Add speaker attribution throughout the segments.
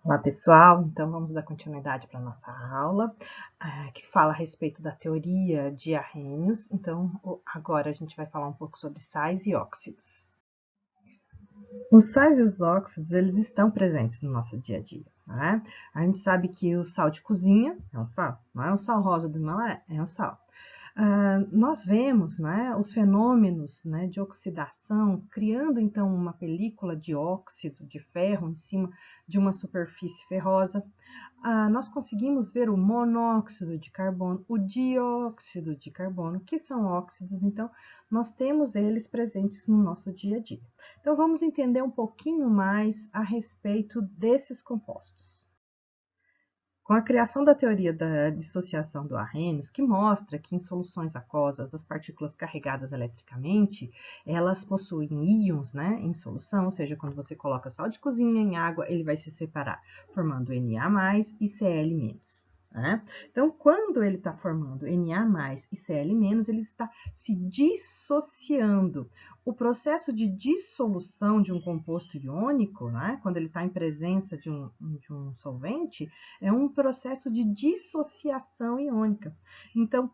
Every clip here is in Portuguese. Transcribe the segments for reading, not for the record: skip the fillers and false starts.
Speaker 1: Olá, pessoal. Então, vamos dar continuidade para a nossa aula, que fala a respeito da teoria de Arrhenius. Então, agora a gente vai falar um pouco sobre sais e óxidos. Os sais e os óxidos, eles estão presentes no nosso dia a dia, né? A gente sabe que o sal de cozinha é um sal, não é? O sal rosa do Himalaia é um sal. Nós vemos, né, os fenômenos, né, de oxidação, criando então uma película de óxido de ferro em cima de uma superfície ferrosa. Nós conseguimos ver o monóxido de carbono, o dióxido de carbono, que são óxidos, então nós temos eles presentes no nosso dia a dia. Então vamos entender um pouquinho mais a respeito desses compostos. Com a criação da teoria da dissociação do Arrhenius, que mostra que em soluções aquosas as partículas carregadas eletricamente, elas possuem íons, né, em solução, ou seja, quando você coloca sal de cozinha em água, ele vai se separar, formando Na+ e Cl-. Né? Então, quando ele está formando Na+ e Cl-, ele está se dissociando. O processo de dissolução de um composto iônico, né, quando ele está em presença de um solvente, é um processo de dissociação iônica. Então,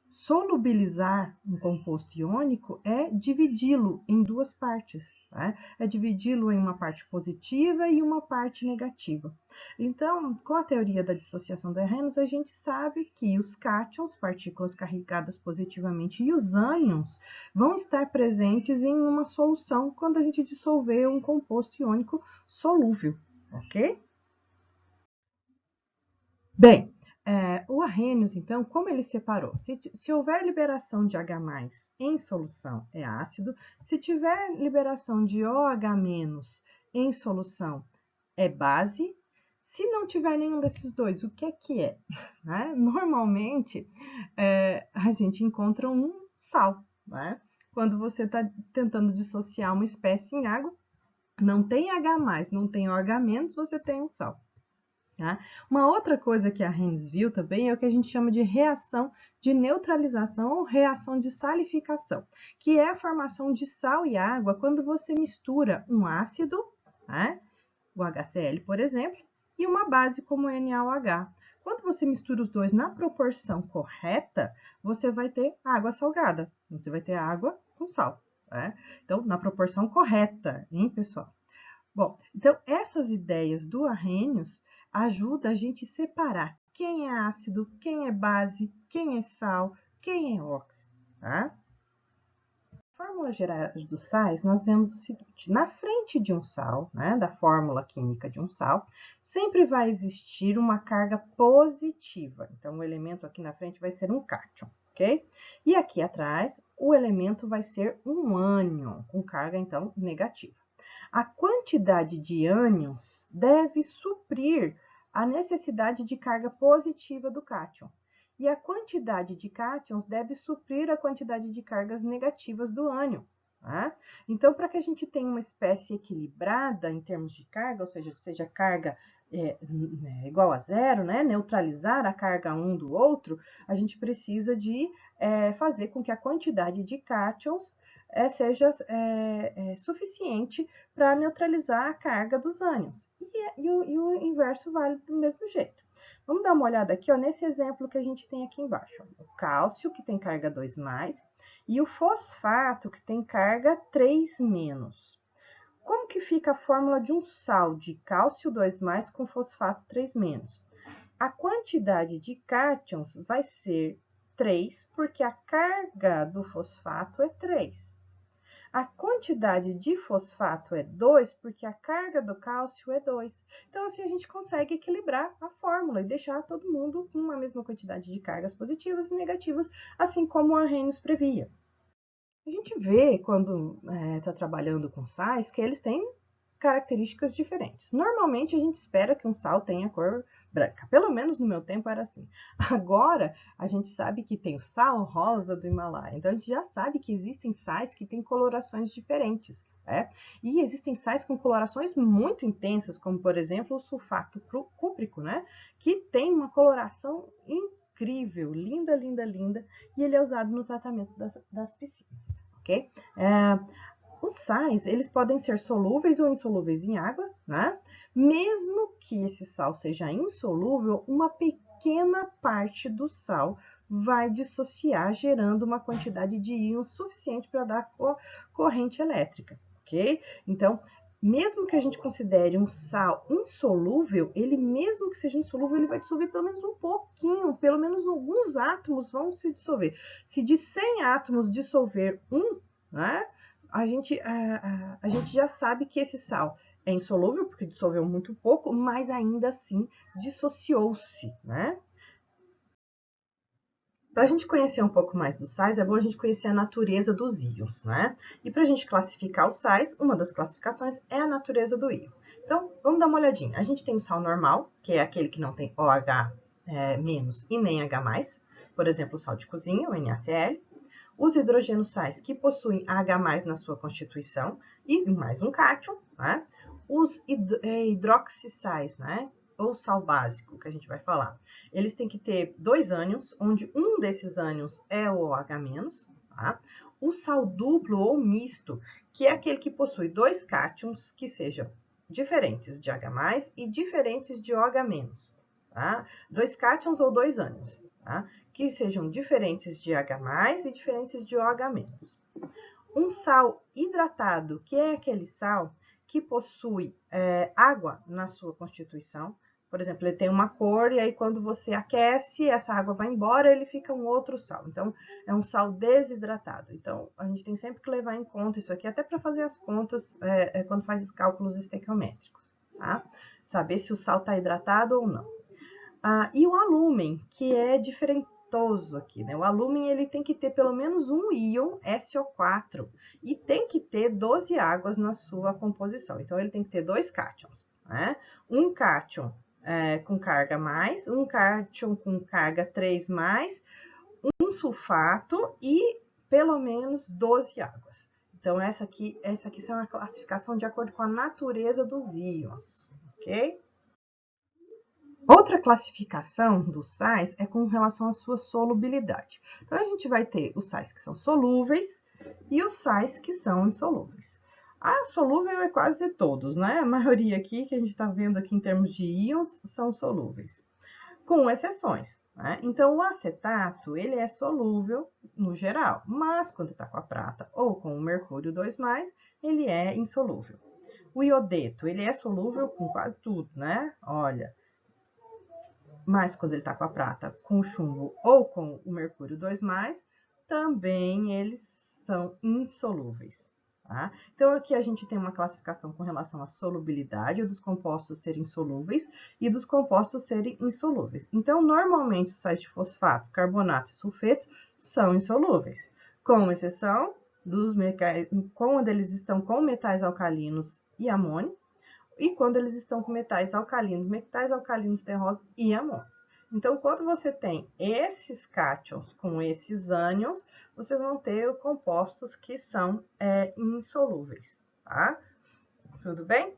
Speaker 1: solubilizar um composto iônico é dividi-lo em duas partes, né? É dividi-lo em uma parte positiva e uma parte negativa. Então, com a teoria da dissociação de Arrhenius, a gente sabe que os cátions, partículas carregadas positivamente, e os ânions vão estar presentes em uma solução quando a gente dissolver um composto iônico solúvel, ok? Bem, o Arrhenius, então, como ele separou? Se houver liberação de H+ em solução, é ácido. Se tiver liberação de OH- em solução, é base. Se não tiver nenhum desses dois, o que é que é? Né? Normalmente, a gente encontra um sal. Né? Quando você está tentando dissociar uma espécie em água, não tem H+, não tem OH-, você tem um sal. Tá? Uma outra coisa que a Arrhenius viu também é o que a gente chama de reação de neutralização ou reação de salificação, que é a formação de sal e água quando você mistura um ácido, né, o HCl, por exemplo, e uma base como o NaOH. Quando você mistura os dois na proporção correta, você vai ter água salgada, você vai ter água com sal. Né? Então, na proporção correta, hein, pessoal? Bom, então essas ideias do Arrhenius ajudam a gente a separar quem é ácido, quem é base, quem é sal, quem é óxido, tá? Na fórmula geral dos sais, nós vemos o seguinte: na frente de um sal, né, da fórmula química de um sal, sempre vai existir uma carga positiva. Então, o elemento aqui na frente vai ser um cátion, ok? E aqui atrás, o elemento vai ser um ânion, com carga, então, negativa. A quantidade de ânions deve suprir a necessidade de carga positiva do cátion. E a quantidade de cátions deve suprir a quantidade de cargas negativas do ânion. Tá? Então, para que a gente tenha uma espécie equilibrada em termos de carga, ou seja carga igual a zero, né? Neutralizar a carga um do outro, a gente precisa de fazer com que a quantidade de cátions seja suficiente para neutralizar a carga dos ânions. E o inverso vale do mesmo jeito. Vamos dar uma olhada aqui, ó, nesse exemplo que a gente tem aqui embaixo. Ó, o cálcio, que tem carga 2+, e o fosfato, que tem carga 3-. Como que fica a fórmula de um sal de cálcio 2+ com fosfato 3-? A quantidade de cátions vai ser 3, porque a carga do fosfato é 3. A quantidade de fosfato é 2, porque a carga do cálcio é 2. Então, assim, a gente consegue equilibrar a fórmula e deixar todo mundo com uma mesma quantidade de cargas positivas e negativas, assim como o Arrhenius previa. A gente vê, quando está trabalhando com sais, que eles têm características diferentes. Normalmente, a gente espera que um sal tenha cor branca. Pelo menos no meu tempo era assim. Agora, a gente sabe que tem o sal rosa do Himalaia. Então, a gente já sabe que existem sais que têm colorações diferentes. Né? E existem sais com colorações muito intensas, como, por exemplo, o sulfato cúprico, né? Que tem uma coloração incrível, linda, linda, linda, e ele é usado no tratamento das piscinas, ok? Os sais, eles podem ser solúveis ou insolúveis em água, né? Mesmo que esse sal seja insolúvel, uma pequena parte do sal vai dissociar, gerando uma quantidade de íons suficiente para dar corrente elétrica, ok? Então, mesmo que a gente considere um sal insolúvel, ele mesmo que seja insolúvel, ele vai dissolver pelo menos um pouquinho, pelo menos alguns átomos vão se dissolver. Se de 100 átomos dissolver um, né? A gente já sabe que esse sal é insolúvel, porque dissolveu muito pouco, mas ainda assim dissociou-se, né? Para a gente conhecer um pouco mais dos sais, é bom a gente conhecer a natureza dos íons, né? E para a gente classificar os sais, uma das classificações é a natureza do íon. Então, vamos dar uma olhadinha. A gente tem o sal normal, que é aquele que não tem OH menos e nem H+, por exemplo, o sal de cozinha, o NaCl. Os hidrogenossais que possuem H+ na sua constituição e mais um cátion, né? Os hidroxissais, né? Ou sal básico, que a gente vai falar. Eles têm que ter 2 ânions, onde um desses ânions é o OH-, tá? O sal duplo ou misto, que é aquele que possui 2 cátions que sejam diferentes de H+ e diferentes de OH-, tá? 2 cátions ou 2 ânions, tá? Que sejam diferentes de H+ e diferentes de OH-. Um sal hidratado, que é aquele sal que possui água na sua constituição. Por exemplo, ele tem uma cor e aí quando você aquece, essa água vai embora, ele fica um outro sal. Então, é um sal desidratado. Então, a gente tem sempre que levar em conta isso aqui, até para fazer as contas quando faz os cálculos estequiométricos, tá? Saber se o sal está hidratado ou não. E o alúmen, que é diferentoso aqui, né? O alúmen ele tem que ter pelo menos um íon SO4 e tem que ter 12 águas na sua composição. Então, ele tem que ter 2 cátions, né? Um cátion com carga mais, um cátion com carga 3+, um sulfato e pelo menos 12 águas. Então, essa aqui é uma classificação de acordo com a natureza dos íons, ok? Outra classificação dos sais é com relação à sua solubilidade. Então, a gente vai ter os sais que são solúveis e os sais que são insolúveis. A solúvel é quase todos, né? A maioria aqui que a gente está vendo aqui em termos de íons são solúveis, com exceções, né? Então, o acetato, ele é solúvel no geral, mas quando está com a prata ou com o mercúrio 2+, ele é insolúvel. O iodeto, ele é solúvel com quase tudo, né? Olha, mas quando ele está com a prata, com o chumbo ou com o mercúrio 2+, também eles são insolúveis. Tá? Então, aqui a gente tem uma classificação com relação à solubilidade dos compostos serem solúveis e dos compostos serem insolúveis. Então, normalmente, os sais de fosfatos, carbonatos e sulfetos são insolúveis, com exceção dos quando eles estão com metais alcalinos e amônio, e quando eles estão com metais alcalinos terrosos e amônio. Então, quando você tem esses cátions com esses ânions, vocês vão ter compostos que são insolúveis, tá? Tudo bem?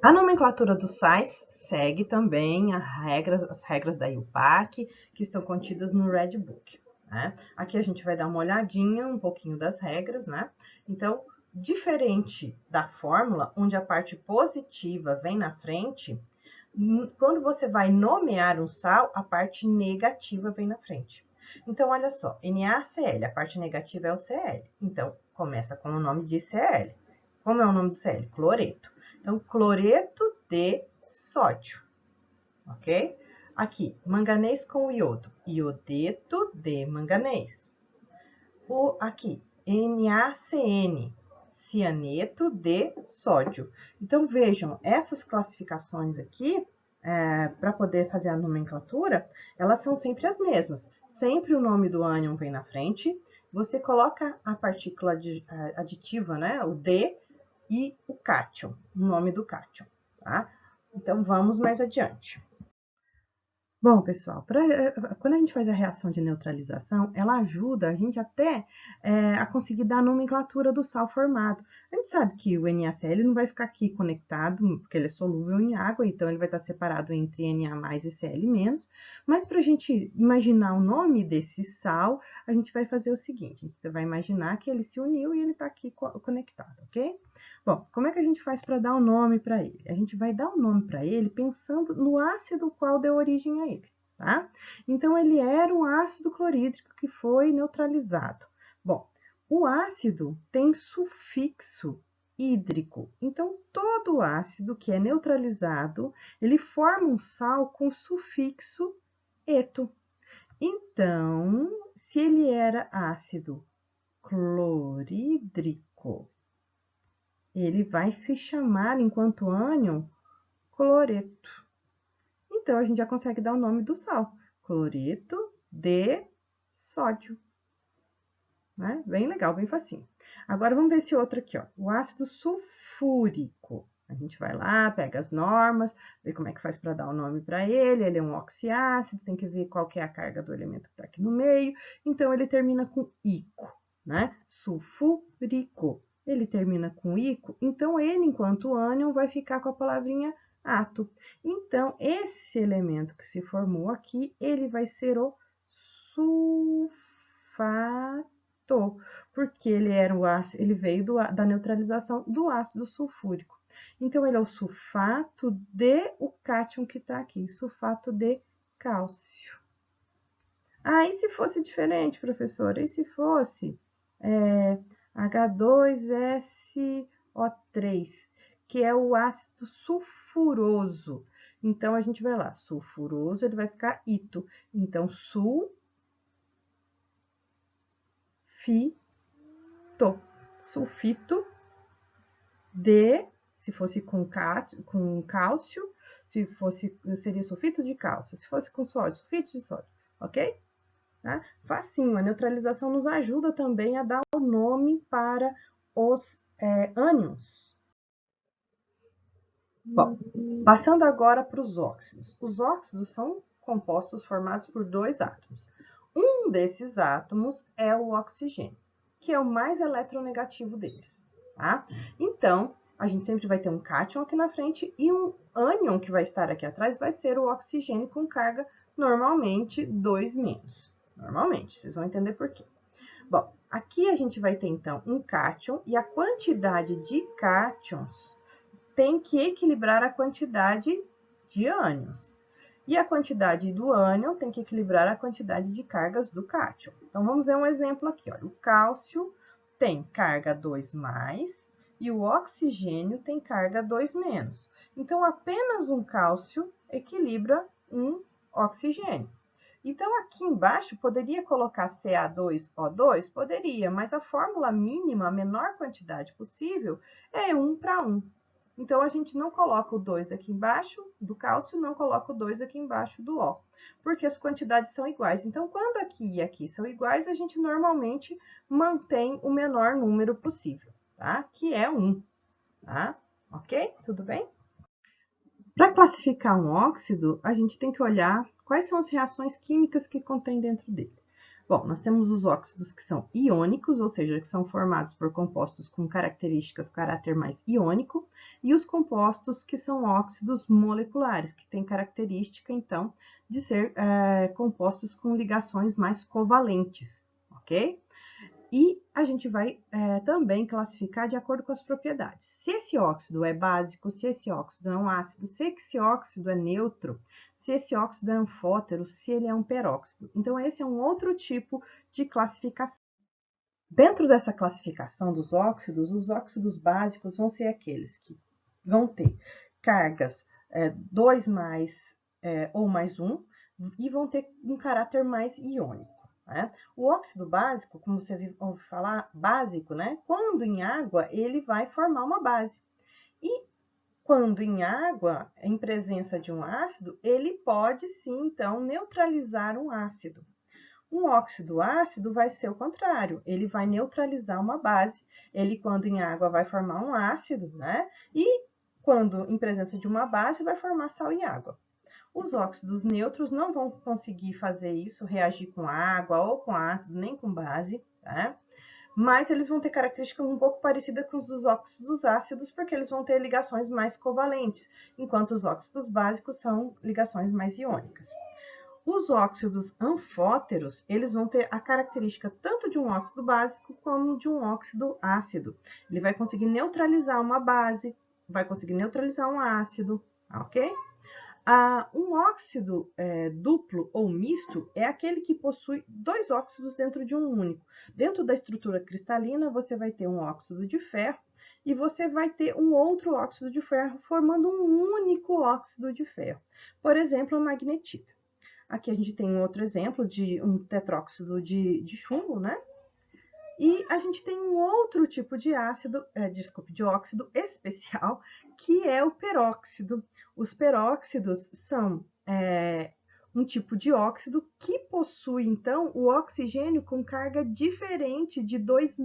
Speaker 1: A nomenclatura dos sais segue também as regras da IUPAC, que estão contidas no Red Book, né? Aqui a gente vai dar uma olhadinha, um pouquinho das regras, né? Então, diferente da fórmula, onde a parte positiva vem na frente, quando você vai nomear um sal, a parte negativa vem na frente. Então, olha só, NaCl, a parte negativa é o Cl. Então, começa com o nome de Cl. Como é o nome do Cl? Cloreto. Então, cloreto de sódio, ok? Aqui, manganês com iodo, iodeto de manganês. Aqui, NaCN, cianeto de sódio. Então, vejam, essas classificações aqui, para poder fazer a nomenclatura, elas são sempre as mesmas. Sempre o nome do ânion vem na frente, você coloca a partícula aditiva, né, o D, e o cátion, o nome do cátion, tá? Então, vamos mais adiante. Bom, pessoal, quando a gente faz a reação de neutralização, ela ajuda a gente até a conseguir dar a nomenclatura do sal formado. A gente sabe que o NaCl não vai ficar aqui conectado, porque ele é solúvel em água, então ele vai estar separado entre Na+ e Cl-, mas para a gente imaginar o nome desse sal, a gente vai fazer o seguinte, a gente vai imaginar que ele se uniu e ele está aqui conectado, ok? Bom, como é que a gente faz para dar o nome para ele? A gente vai dar o nome para ele pensando no ácido qual deu origem a ele, tá? Então, ele era um ácido clorídrico que foi neutralizado. Bom, o ácido tem sufixo hídrico. Então, todo ácido que é neutralizado, ele forma um sal com sufixo eto. Então, se ele era ácido clorídrico, ele vai se chamar, enquanto ânion, cloreto. Então, a gente já consegue dar o nome do sal, cloreto de sódio. Né? Bem legal, bem facinho. Agora, vamos ver esse outro aqui, ó, o ácido sulfúrico. A gente vai lá, pega as normas, vê como é que faz para dar o nome para ele. Ele é um oxiácido, tem que ver qual que é a carga do elemento que está aqui no meio. Então, ele termina com ico, né? Sulfúrico. Ele termina com ico, então ele, enquanto ânion, vai ficar com a palavrinha ato. Então, esse elemento que se formou aqui, ele vai ser o sulfato, porque ele era o ácido, ele veio da neutralização do ácido sulfúrico. Então, ele é o sulfato de o cátion que está aqui, sulfato de cálcio. Ah, e se fosse diferente, professora? E se fosse H2SO3, que é o ácido sulfuroso? Então, a gente vai lá, sulfuroso, ele vai ficar ito. Então, sulfito de, se fosse com cálcio, se fosse, seria sulfito de cálcio. Se fosse com sódio, sulfito de sódio, ok? Tá? Facinho, a neutralização nos ajuda também a dar o nome para os ânions. Bom, passando agora para os óxidos. Os óxidos são compostos formados por dois átomos. Um desses átomos é o oxigênio, que é o mais eletronegativo deles, tá? Então, a gente sempre vai ter um cátion aqui na frente e um ânion que vai estar aqui atrás vai ser o oxigênio com carga normalmente 2-. Normalmente, vocês vão entender por quê. Bom, aqui a gente vai ter então um cátion e a quantidade de cátions tem que equilibrar a quantidade de ânions. E a quantidade do ânion tem que equilibrar a quantidade de cargas do cátion. Então, vamos ver um exemplo aqui. Olha, o cálcio tem carga 2+, e o oxigênio tem carga 2-. Então, apenas um cálcio equilibra um oxigênio. Então, aqui embaixo, poderia colocar Ca2O2? Poderia, mas a fórmula mínima, a menor quantidade possível, é 1:1. Então, a gente não coloca o 2 aqui embaixo do cálcio, não coloca o 2 aqui embaixo do O, porque as quantidades são iguais. Então, quando aqui e aqui são iguais, a gente normalmente mantém o menor número possível, tá? Que é 1, tá? Ok? Tudo bem? Para classificar um óxido, a gente tem que olhar quais são as reações químicas que contém dentro dele. Bom, nós temos os óxidos que são iônicos, ou seja, que são formados por compostos com características, caráter mais iônico, e os compostos que são óxidos moleculares, que têm característica, então, de ser compostos com ligações mais covalentes, ok? E a gente vai também classificar de acordo com as propriedades. Se esse óxido é básico, se esse óxido é um ácido, se esse óxido é neutro, se esse óxido é anfótero, se ele é um peróxido. Então, esse é um outro tipo de classificação. Dentro dessa classificação dos óxidos, os óxidos básicos vão ser aqueles que vão ter cargas 2+ ou mais 1 e vão ter um caráter mais iônico. Né? O óxido básico, como você ouve falar, básico, né? Quando em água, ele vai formar uma base. E quando em água, em presença de um ácido, ele pode sim, então, neutralizar um ácido. Um óxido ácido vai ser o contrário, ele vai neutralizar uma base. Ele, quando em água, vai formar um ácido, né? E quando em presença de uma base, vai formar sal e água. Os óxidos neutros não vão conseguir fazer isso, reagir com água ou com ácido, nem com base, tá? Mas eles vão ter características um pouco parecidas com os dos óxidos ácidos, porque eles vão ter ligações mais covalentes, enquanto os óxidos básicos são ligações mais iônicas. Os óxidos anfóteros, eles vão ter a característica tanto de um óxido básico como de um óxido ácido. Ele vai conseguir neutralizar uma base, vai conseguir neutralizar um ácido, ok? Um óxido duplo ou misto é aquele que possui dois óxidos dentro de um único. Dentro da estrutura cristalina, você vai ter um óxido de ferro e você vai ter um outro óxido de ferro, formando um único óxido de ferro. Por exemplo, a magnetita. Aqui a gente tem um outro exemplo de um tetróxido de chumbo, né? E a gente tem um outro tipo de de óxido especial, que é o peróxido. Os peróxidos são um tipo de óxido que possui, então, o oxigênio com carga diferente de 2-.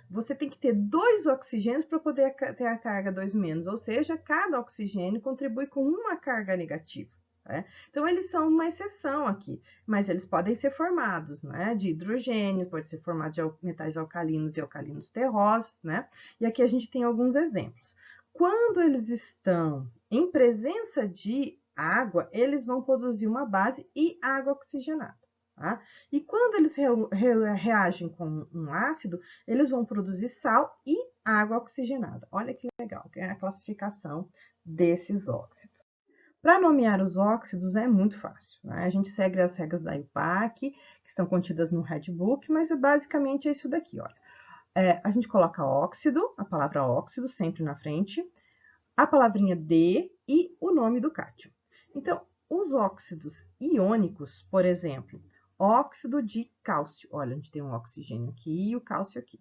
Speaker 1: Você tem que ter 2 oxigênios para poder ter a carga 2-, ou seja, cada oxigênio contribui com uma carga negativa. Então, eles são uma exceção aqui, mas eles podem ser formados, né, de hidrogênio, pode ser formado de metais alcalinos e alcalinos terrosos, né? E aqui a gente tem alguns exemplos. Quando eles estão em presença de água, eles vão produzir uma base e água oxigenada. Tá? E quando eles reagem com um ácido, eles vão produzir sal e água oxigenada. Olha que legal, que é a classificação desses óxidos. Para nomear os óxidos é muito fácil, né? A gente segue as regras da IUPAC, que estão contidas no Red Book, mas basicamente é isso daqui, olha. A gente coloca óxido, a palavra óxido sempre na frente, a palavrinha de e o nome do cátion. Então, os óxidos iônicos, por exemplo, óxido de cálcio, olha, a gente tem um oxigênio aqui e o cálcio aqui.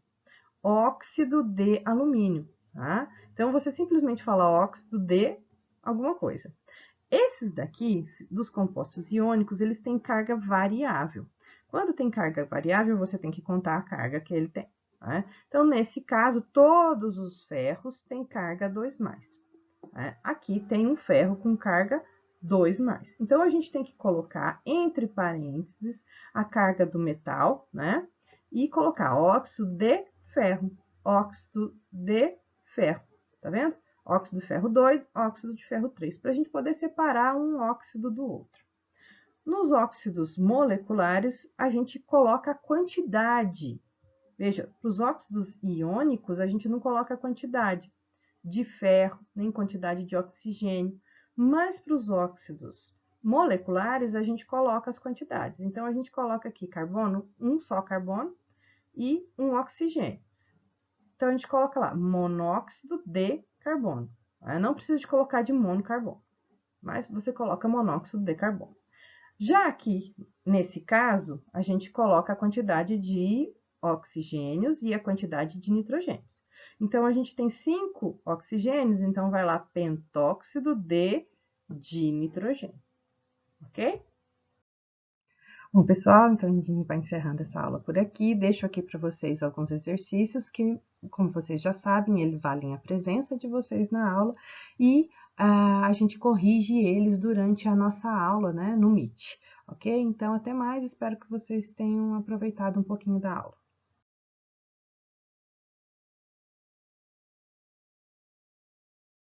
Speaker 1: Óxido de alumínio, tá? Então, você simplesmente fala óxido de alguma coisa. Esses daqui, dos compostos iônicos, eles têm carga variável. Quando tem carga variável, você tem que contar a carga que ele tem. Né? Então, nesse caso, todos os ferros têm carga 2+. Né? Aqui tem um ferro com carga 2+. Então, a gente tem que colocar entre parênteses a carga do metal, né? E colocar óxido de ferro, óxido de ferro, tá vendo? Óxido de ferro 2, óxido de ferro 3, para a gente poder separar um óxido do outro. Nos óxidos moleculares, a gente coloca a quantidade. Veja, para os óxidos iônicos, a gente não coloca a quantidade de ferro, nem quantidade de oxigênio, mas para os óxidos moleculares, a gente coloca as quantidades. Então, a gente coloca aqui carbono, um só carbono e um oxigênio. Então, a gente coloca lá monóxido de carbono. Não precisa de colocar de monocarbono, mas você coloca monóxido de carbono. Já aqui, nesse caso, a gente coloca a quantidade de oxigênios e a quantidade de nitrogênios. Então, a gente tem 5 oxigênios, então vai lá pentóxido de dinitrogênio, ok? Bom, pessoal, então a gente vai encerrando essa aula por aqui. Deixo aqui para vocês alguns exercícios que, como vocês já sabem, eles valem a presença de vocês na aula e a gente corrige eles durante a nossa aula, né, no Meet, ok? Então, até mais, espero que vocês tenham aproveitado um pouquinho da aula.